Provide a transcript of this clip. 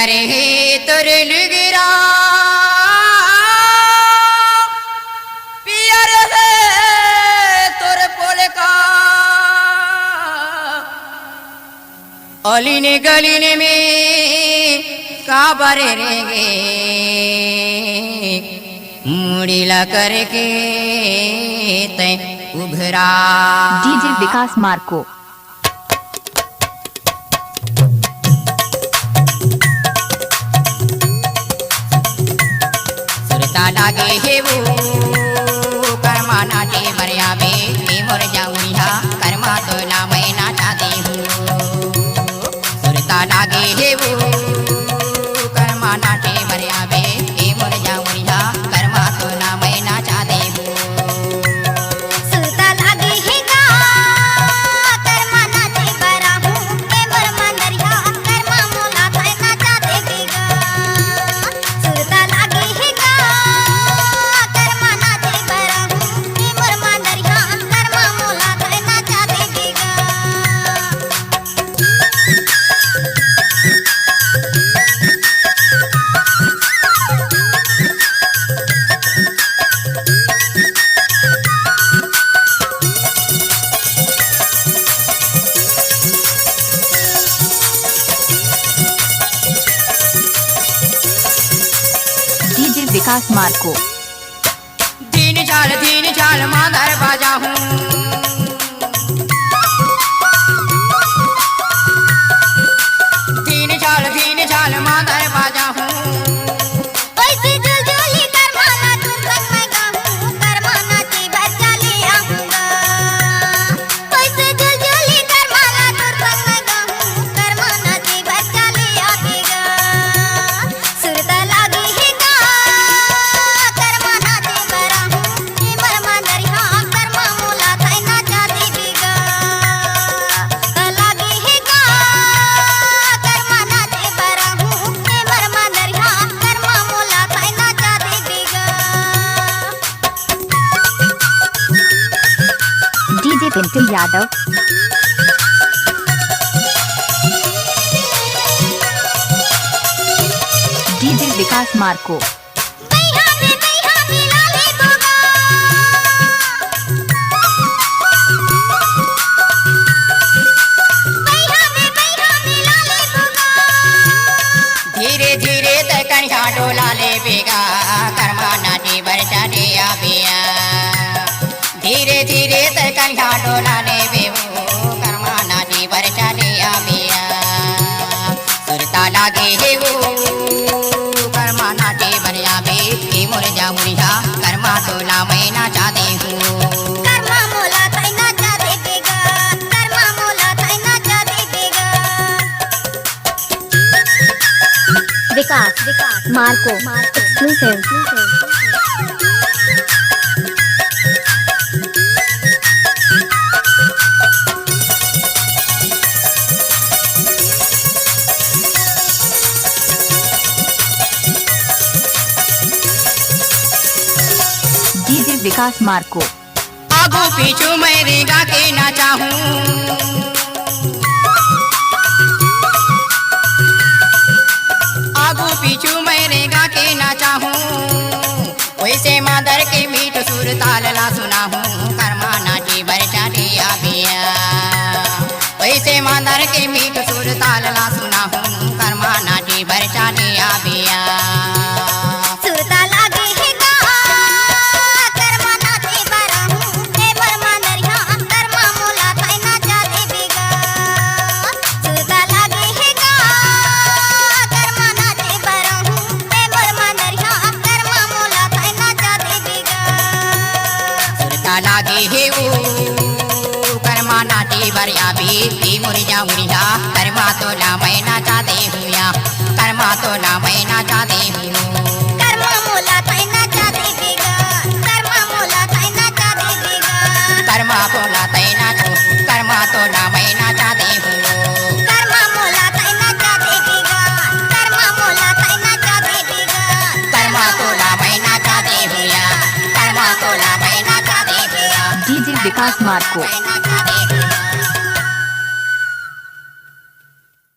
करे तुर लुगरा पियर है तुर पोलका अलीने गलीने में काबरे रेगे मुड़ीला करके तय उभरा। डीजे विकास मार्को। सुरता लागे हे वो कर्मा नाटे मरिया बे मोर जाऊरिया कर्मा तो ना मैं नाचाती हूँ। सुरता लागे हे वो कर्मा नाटे मरिया बे मोर जाऊरिया कर्मा तो ना मैं नाचाती हूँ। सुरता लागे हे का कर्मा नाचे बरा हूँ मोर मंदरिया कर्मा मोला थाय नाचाते बेगा। सुरता लागे हे का कर्मा नाचे बरा हूँ मोर मंदरिया कर्मा मोला थाय नाचाते बेगा। डीजे विकास मार्को। दीन चाल मादर बाजा हूँ। दीन चाल मादर बाजा हूँ। ओइसे जुलजुली कर्मा नाचू संग मैं गाऊं कर्मा नाचे बच्चा ले आऊंगा। ओइसे जुलजुली कर्मा नाचू संग मैं गाऊं कर्मा नाचे बच्चा ले आवेगा। सुरता लागे हे का कर्मा नाचे बरा हूँ मोर मंदरिया कर्मा मोला थाय नाचा देवेगा। लागे हे का कर्मा नाचे बरा हूँ मोर मंदरिया कर्मा मोला थाय नाचा देवेगा। डीजे पिंटू यादव। डीजे विकास मार्को। बैहा में लाले बोगा। बैहा में लाले बोगा। धीरे धीरे तकनिया डोला ले बेगा कर्मा नाटी बरचा दे आबिया। धीरे धीरे तकनिया डोला ले बेबो कर्मा नाटी बरचा दे आबिया। सुरता लागे हे वो कर्मा नाटी बरिया बे मोर जाऊरिया कर्मा तो ना मैं नाचाती हूँ। कर्मा मोला थाय नाचा देवेगा। कर्मा मोला थाय नाचा देवेगा। विकास मार्को एक्सक्लूसिव। डीजे विकास मार्को। आगू पीछू मैं रेगा के नाचा हूँ। आगू पीछू मैं रेगा के नाचा हूँ। वैसे मादर के मीठ सुर ताल ला सुना हूँ कर्मा नाटी बरचा दिया बिया। वैसे मादर के मीठ सुर ताल ला सुना हूँ कर्मा नाटी बरचा दिया बिया। सुरता लागे हे का कर्मा नाचे बरा हूँ मोर मंदरिया कर्मा मोला थाय नाचा देवेगा। सुरता लागे हे का कर्मा नाचे बरा हूँ मोर मंदरिया कर्मा मोला थाय नाचा देवेगा। सुरता लागे हे वो कर्मा नाटी बरिया बे मोर जाऊरिया कर्मा तो ना मैं नाचाते हूँ या कर्मा तो ना मैं नाचाते हूँ। कर्मा मोला थाय नाचा देवेगा। कर्मा मोला थाय नाचा देवेगा। कर्मा बोला तै नाचो कर्मा तो ना मैं नाचाते हूँ। कर्मा मोला थाय नाचा देवेगा। कर्मा मोला थाय नाचा देवेगा। कर्मा तो ना मैं नाचाते हूँ या कर्मा तो ना मैं नाचाते हूँ। डीजे विकास मार्को।